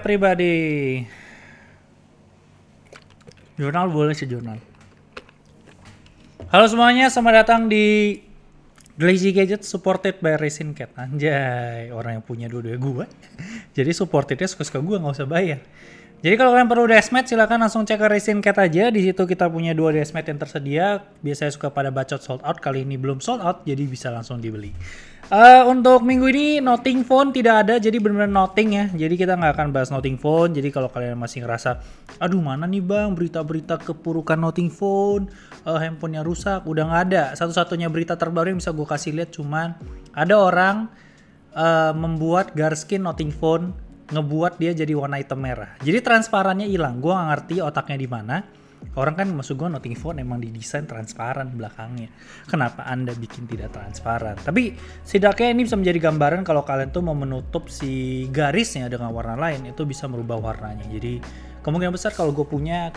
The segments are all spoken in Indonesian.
everybody. Jurnal boleh sih jurnal. Halo semuanya, selamat datang di Lazy Gadget supported by Resin Cat. Anjay, orang yang punya dua-dua gue. Jadi supportednya suka-suka gue, nggak usah bayar. Jadi kalau kalian perlu desmat silakan langsung cek ke Resin Cat aja. Di situ kita punya 2 desmat yang tersedia. Biasanya suka pada bacot sold out, kali ini belum sold out jadi bisa langsung dibeli. Untuk minggu ini Nothing Phone tidak ada, jadi benar-benar nothing ya. Jadi kita nggak akan bahas Nothing Phone. Jadi kalau kalian masih ngerasa, aduh mana nih bang berita-berita kepurukan Nothing Phone, handphonenya rusak, udah nggak ada. Satu-satunya berita terbaru yang bisa gue kasih lihat cuman ada orang membuat garskin Nothing Phone, ngebuat dia jadi warna hitam merah. Jadi transparannya hilang. Gue nggak ngerti otaknya di mana. Orang kan maksud gue Nothing Phone emang didesain transparan belakangnya. Kenapa anda bikin tidak transparan? Tapi setidaknya ini bisa menjadi gambaran kalau kalian tuh mau menutup si garisnya dengan warna lain, itu bisa merubah warnanya. Jadi kemungkinan besar kalau punya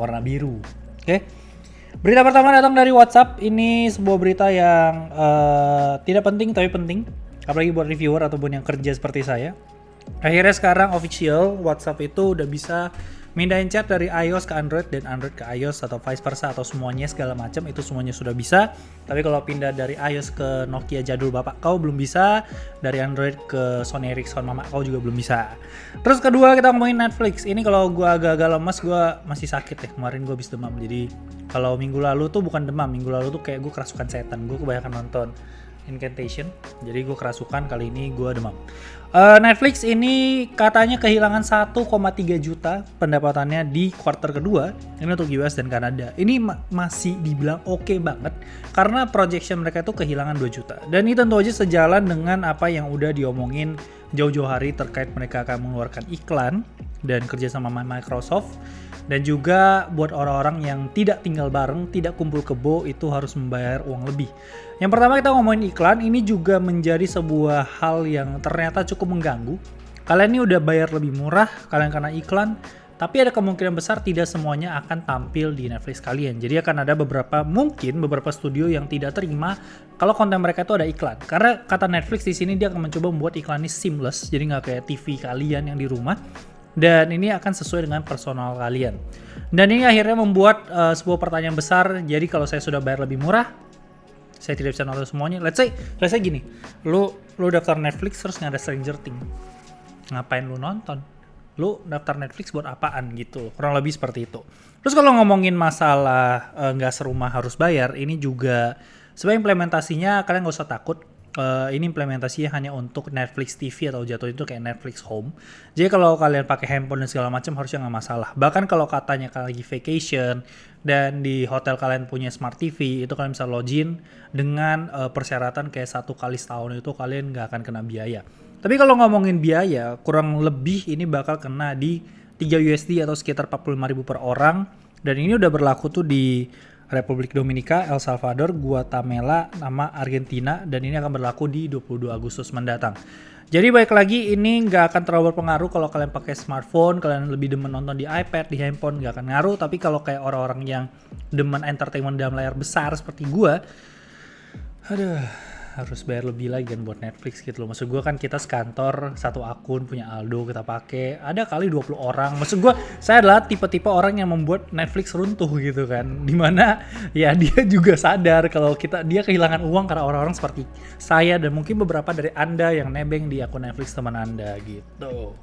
warna biru. Oke? Berita pertama datang dari WhatsApp. Ini sebuah berita yang tidak penting tapi penting. Apalagi buat reviewer ataupun yang kerja seperti saya. Akhirnya sekarang official WhatsApp itu udah bisa mindahin chat dari iOS ke Android dan Android ke iOS atau vice versa atau semuanya segala macam itu semuanya sudah bisa. Tapi kalau pindah dari iOS ke Nokia jadul bapak kau belum bisa, dari Android ke Sony Ericsson mama kau juga belum bisa. Terus kedua kita ngomongin Netflix. Ini kalau gue agak-agak lemas, gue masih sakit ya. Kemarin gue habis demam. Jadi kalau minggu lalu tuh bukan demam, minggu lalu tuh kayak gue kerasukan setan. Gue kebanyakan nonton Incantation, jadi gue kerasukan, kali ini gue demam. Netflix ini katanya kehilangan 1,3 juta pendapatannya di kuartal kedua. Ini untuk US dan Kanada. Ini masih dibilang oke banget karena projection mereka itu kehilangan 2 juta. Dan ini tentu aja sejalan dengan apa yang udah diomongin jauh-jauh hari terkait mereka akan mengeluarkan iklan dan kerja sama Microsoft. Dan juga buat orang-orang yang tidak tinggal bareng, tidak kumpul kebo, itu harus membayar uang lebih. Yang pertama kita ngomongin iklan, ini juga menjadi sebuah hal yang ternyata cukup mengganggu. Kalian ini udah bayar lebih murah, kalian kena iklan, tapi ada kemungkinan besar tidak semuanya akan tampil di Netflix kalian. Jadi akan ada mungkin beberapa studio yang tidak terima kalau konten mereka itu ada iklan. Karena kata Netflix di sini dia akan mencoba membuat iklan ini seamless, jadi nggak kayak TV kalian yang di rumah. Dan ini akan sesuai dengan personal kalian. Dan ini akhirnya membuat sebuah pertanyaan besar. Jadi kalau saya sudah bayar lebih murah, saya tidak bisa nonton semuanya. Let's say gini, lu daftar Netflix terus nggak ada Stranger Things, ngapain lu nonton? Lu daftar Netflix buat apaan gitu? Kurang lebih seperti itu. Terus kalau ngomongin masalah nggak serumah harus bayar, ini juga sebagai implementasinya kalian nggak usah takut. Ini implementasinya hanya untuk Netflix TV atau jatuh itu kayak Netflix Home. Jadi kalau kalian pakai handphone dan segala macam harusnya nggak masalah. Bahkan kalau katanya kalian lagi vacation dan di hotel kalian punya smart TV, itu kalian bisa login dengan persyaratan kayak 1 kali setahun itu kalian nggak akan kena biaya. Tapi kalau ngomongin biaya, kurang lebih ini bakal kena di 3 USD atau sekitar 45.000 per orang. Dan ini udah berlaku tuh di Republik Dominika, El Salvador, Guatemala, sama Argentina, dan ini akan berlaku di 22 Agustus mendatang. Jadi baik lagi, ini nggak akan terlalu berpengaruh kalau kalian pakai smartphone, kalian lebih demen nonton di iPad, di handphone, nggak akan ngaruh. Tapi kalau kayak orang-orang yang demen entertainment dalam layar besar seperti gue, harus bayar lebih lagi kan buat Netflix gitu loh. Maksud gue kan kita sekantor, satu akun punya Aldo kita pakai, ada kali 20 orang. Maksud gue, saya adalah tipe-tipe orang yang membuat Netflix runtuh gitu kan. Dimana ya dia juga sadar kalau dia kehilangan uang karena orang-orang seperti saya dan mungkin beberapa dari anda yang nebeng di akun Netflix teman anda gitu.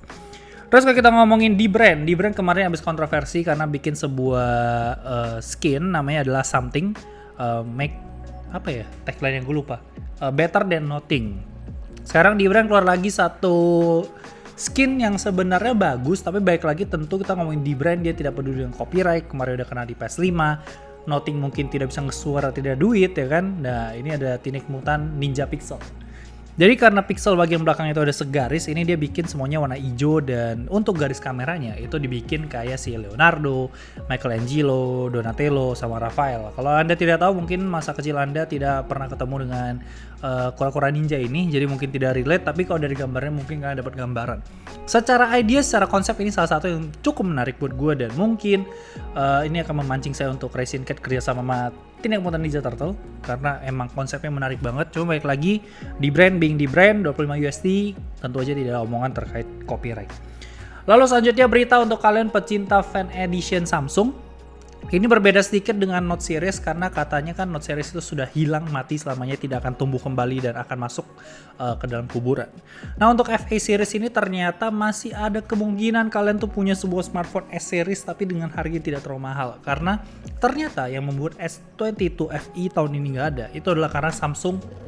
Terus kalau kita ngomongin di brand kemarin habis kontroversi karena bikin sebuah skin namanya adalah something tagline yang gue lupa, better than nothing. Sekarang di brand keluar lagi satu skin yang sebenarnya bagus, tapi baik lagi tentu kita ngomongin di brand dia tidak peduli dengan copyright. Kemarin udah kena di PS5, Nothing mungkin tidak bisa nge-suara, tidak duit ya kan. Nah ini ada Teenage Mutant Ninja Pixel. Jadi karena pixel bagian belakang itu ada segaris, ini dia bikin semuanya warna hijau dan untuk garis kameranya itu dibikin kayak si Leonardo, Michelangelo, Donatello, sama Raphael. Kalau Anda tidak tahu mungkin masa kecil Anda tidak pernah ketemu dengan kura-kura ninja ini, jadi mungkin tidak relate, tapi kalau dari gambarnya mungkin kalian dapat gambaran. Secara idea, secara konsep ini salah satu yang cukup menarik buat gue dan mungkin ini akan memancing saya untuk Resin Cat kerjasama sama Teenage Mutant Ninja Turtle karena emang konsepnya menarik banget. Cuma balik lagi di brand 25 USD tentu aja tidak ada omongan terkait copyright. Lalu selanjutnya berita untuk kalian pecinta Fan Edition Samsung. Ini berbeda sedikit dengan Note series karena katanya kan Note series itu sudah hilang, mati selamanya, tidak akan tumbuh kembali dan akan masuk ke dalam kuburan. Nah, untuk FA series ini ternyata masih ada kemungkinan kalian tuh punya sebuah smartphone S series tapi dengan harga yang tidak terlalu mahal. Karena ternyata yang membuat S22 FE tahun ini nggak ada, itu adalah karena Samsung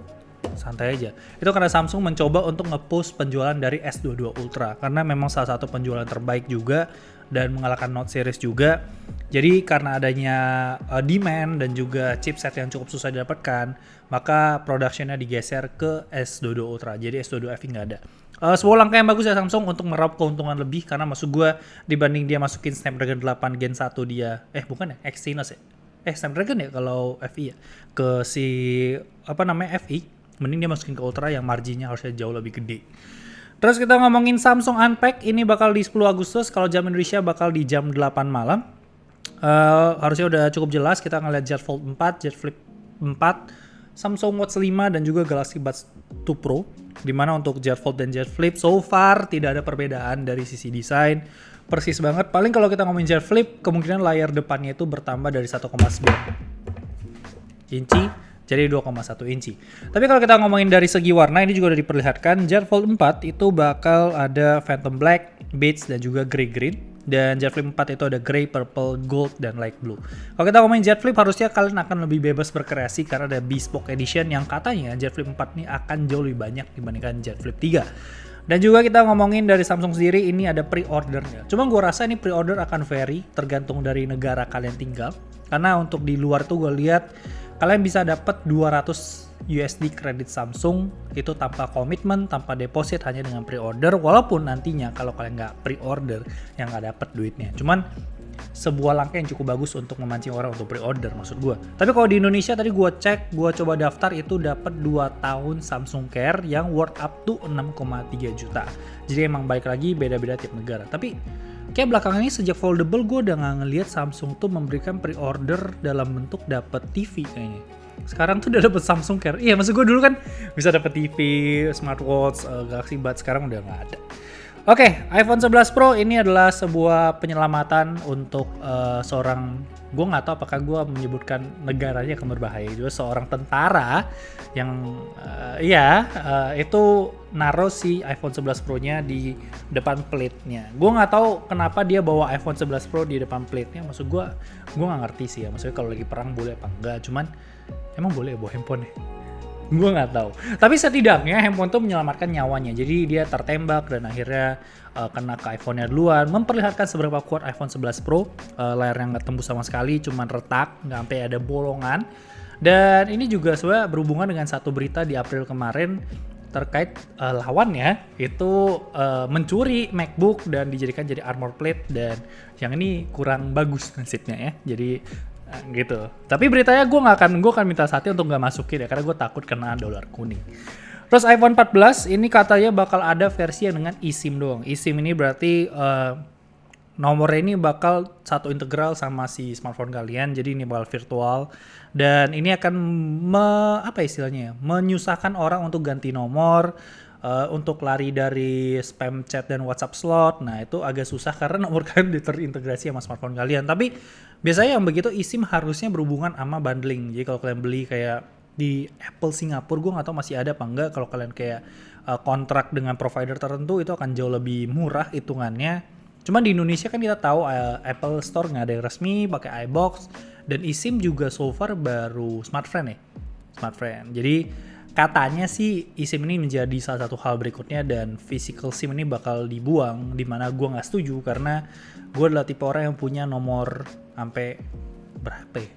santai aja. Itu karena Samsung mencoba untuk nge-push penjualan dari S22 Ultra karena memang salah satu penjualan terbaik juga dan mengalahkan Note series juga. Jadi karena adanya demand dan juga chipset yang cukup susah didapatkan, maka productionnya digeser ke S22 Ultra. Jadi S22 FE nggak ada. Sebuah langkah yang bagus ya Samsung untuk meraup keuntungan lebih karena maksud gue dibanding dia masukin Snapdragon 8 Gen 1 dia, bukan ya, Exynos ya? Snapdragon ya kalau FE ya, ke si FE, mending dia masukin ke Ultra yang marginnya harusnya jauh lebih gede. Terus kita ngomongin Samsung Unpacked, ini bakal di 10 Agustus, kalau jam Indonesia bakal di jam 8 malam. Harusnya udah cukup jelas, kita ngeliat Z Fold 4, Z Flip 4, Samsung Watch 5 dan juga Galaxy Buds 2 Pro. Dimana untuk Z Fold dan Z Flip so far tidak ada perbedaan dari sisi desain, persis banget. Paling kalau kita ngomongin Z Flip, kemungkinan layar depannya itu bertambah dari 1,9 inci jadi 2,1 inci. Tapi kalau kita ngomongin dari segi warna, ini juga udah diperlihatkan, Z Fold 4 itu bakal ada Phantom Black, Beige dan juga Grey Green. Dan Z Flip 4 itu ada Grey, Purple, Gold, dan Light Blue. Kalau kita ngomongin Z Flip, harusnya kalian akan lebih bebas berkreasi karena ada Bespoke Edition yang katanya Z Flip 4 ini akan jauh lebih banyak dibandingkan Z Flip 3. Dan juga kita ngomongin dari Samsung sendiri, ini ada pre-ordernya. Cuma gue rasa ini pre-order akan vary tergantung dari negara kalian tinggal. Karena untuk di luar tuh gue lihat kalian bisa dapat 200 USD kredit Samsung itu tanpa komitmen, tanpa deposit, hanya dengan pre-order. Walaupun nantinya kalau kalian nggak pre-order, yang nggak dapat duitnya. Cuman sebuah langkah yang cukup bagus untuk memancing orang untuk pre-order maksud gue. Tapi kalau di Indonesia tadi gue cek, gue coba daftar itu dapat 2 tahun Samsung Care yang worth up to 6,3 juta. Jadi emang balik lagi beda-beda tiap negara. Tapi kayak belakangan ini sejak foldable gue udah nggak ngelihat Samsung tuh memberikan pre-order dalam bentuk dapat TV kayaknya. Sekarang tuh udah dapet Samsung Care. Iya, maksud gue dulu kan bisa dapet TV, smartwatch, Galaxy Buds, sekarang udah nggak ada. Oke, iPhone 11 Pro ini adalah sebuah penyelamatan untuk seorang, gue nggak tahu apakah gue menyebutkan negaranya akan berbahaya, juga seorang tentara yang itu naruh si iPhone 11 Pro-nya di depan plate-nya. Gue nggak tahu kenapa dia bawa iPhone 11 Pro di depan plate-nya. Maksud gue nggak ngerti sih ya. Maksudnya kalau lagi perang boleh apa enggak? Cuman emang boleh ya bawa handphone ya? Gue nggak tahu. Tapi setidaknya handphone tuh menyelamatkan nyawanya. Jadi dia tertembak dan akhirnya kena ke iPhone-nya duluan. Memperlihatkan seberapa kuat iPhone 11 Pro. Layarnya nggak tembus sama sekali, cuman retak, nggak sampai ada bolongan. Dan ini juga sebenarnya berhubungan dengan satu berita di April kemarin terkait lawannya itu mencuri MacBook dan dijadikan jadi armor plate, dan yang ini kurang bagus nasibnya ya. Jadi gitu. Tapi beritanya gue akan minta Satya untuk nggak masukin ya karena gue takut kena dolar kuning. Terus iPhone 14 ini katanya bakal ada versi yang dengan eSIM doang. eSIM ini berarti nomornya ini bakal satu integral sama si smartphone kalian, jadi ini bakal virtual dan ini akan menyusahkan orang untuk ganti nomor, untuk lari dari spam chat dan WhatsApp slot. Nah itu agak susah karena nomor kalian terintegrasi sama smartphone kalian. Tapi biasanya yang begitu eSIM harusnya berhubungan sama bundling. Jadi kalau kalian beli kayak di Apple Singapura, gue nggak tahu masih ada apa enggak. Kalau kalian kayak kontrak dengan provider tertentu itu akan jauh lebih murah hitungannya. Cuman di Indonesia kan kita tahu Apple Store nggak ada yang resmi pakai iBox, dan eSIM juga so far baru SmartFriend ya. SmartFriend. Jadi katanya sih eSIM ini menjadi salah satu hal berikutnya dan physical SIM ini bakal dibuang, dimana gue nggak setuju karena gue adalah tipe orang yang punya nomor sampai berapa ya?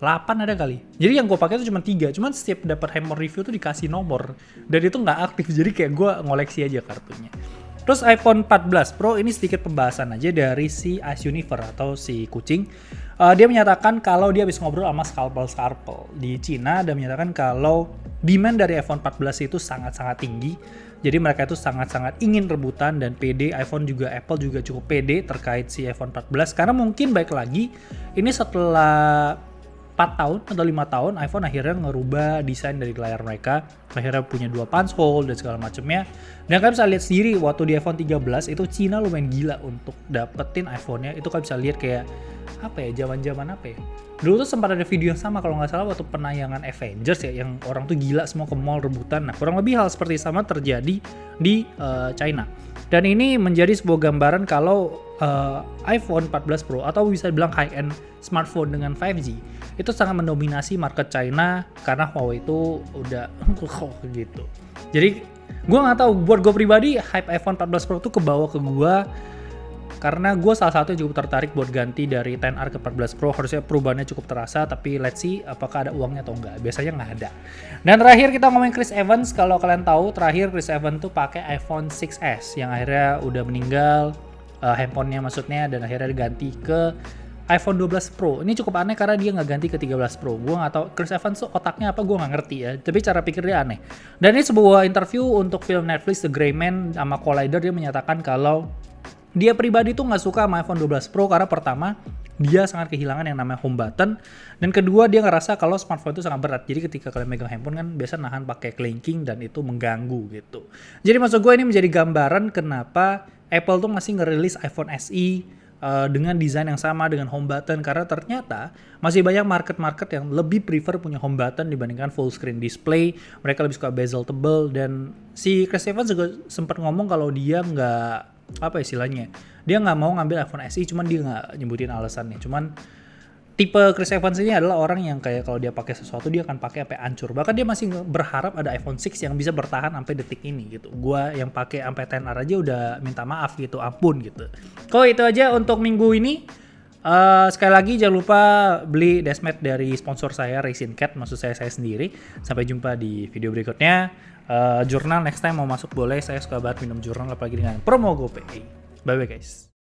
8 ada kali. Jadi yang gue pakai itu cuma 3. Cuman setiap dapat Hammer review tuh dikasih nomor dan itu nggak aktif. Jadi kayak gue ngoleksi aja kartunya. Terus iPhone 14 Pro ini sedikit pembahasan aja dari si Ice Universe atau si kucing. Dia menyatakan kalau dia habis ngobrol sama scalpel di Cina dan menyatakan kalau demand dari iPhone 14 itu sangat-sangat tinggi. Jadi mereka itu sangat-sangat ingin rebutan dan pede. iPhone juga, Apple juga cukup pede terkait si iPhone 14 karena mungkin baik lagi ini setelah 4 tahun atau 5 tahun iPhone akhirnya ngerubah desain dari layar mereka, akhirnya punya 2 punch hole dan segala macamnya. Dan kalian bisa lihat sendiri waktu di iPhone 13 itu Cina lumayan gila untuk dapetin iPhone-nya. Itu kalian bisa lihat kayak apa ya, zaman-zaman apa ya, dulu tuh sempat ada video yang sama kalau nggak salah waktu penayangan Avengers ya, yang orang tuh gila semua ke mall rebutan. Nah kurang lebih hal seperti sama terjadi di China. Dan ini menjadi sebuah gambaran kalau iPhone 14 Pro atau bisa dibilang high-end smartphone dengan 5G itu sangat mendominasi market China karena Huawei itu udah gitu. Jadi gue nggak tahu, buat gue pribadi hype iPhone 14 Pro tuh kebawa ke gue karena gue salah satu yang cukup tertarik buat ganti dari XR ke 14 Pro. Harusnya perubahannya cukup terasa, tapi let's see apakah ada uangnya atau enggak. Biasanya nggak ada. Dan terakhir kita ngomongin Chris Evans. Kalau kalian tahu, terakhir Chris Evans tuh pakai iPhone 6s yang akhirnya udah meninggal, handphonenya maksudnya, dan akhirnya diganti ke iPhone 12 Pro. Ini cukup aneh karena dia nggak ganti ke 13 Pro. Gue nggak tahu Chris Evans tuh otaknya apa, gue nggak ngerti ya. Tapi cara pikir dia aneh. Dan ini sebuah interview untuk film Netflix The Gray Man sama Collider. Dia menyatakan kalau dia pribadi tuh nggak suka sama iPhone 12 Pro karena pertama, dia sangat kehilangan yang namanya home button. Dan kedua, dia ngerasa kalau smartphone itu sangat berat. Jadi ketika kalian megang handphone kan biasa nahan pakai clinking dan itu mengganggu gitu. Jadi maksud gue ini menjadi gambaran kenapa Apple tuh masih ngerilis iPhone SE dengan desain yang sama dengan home button. Karena ternyata masih banyak market-market yang lebih prefer punya home button dibandingkan full screen display. Mereka lebih suka bezel tebel. Dan si Chris Evans juga sempat ngomong kalau dia nggak, apa istilahnya, dia nggak mau ngambil iPhone SE, cuman dia nggak nyebutin alasannya. Cuman tipe Chris Evans ini adalah orang yang kayak kalau dia pakai sesuatu dia akan pakai sampai hancur. Bahkan dia masih berharap ada iPhone 6 yang bisa bertahan sampai detik ini gitu. Gua yang pakai sampai XR aja udah minta maaf gitu, ampun gitu. Kok itu aja untuk minggu ini. Sekali lagi jangan lupa beli Desmet dari sponsor saya, Racing Cat, maksud saya sendiri. Sampai jumpa di video berikutnya. Jurnal next time mau masuk boleh, saya suka banget minum jurnal apalagi dengan promo GoPay. Bye bye guys.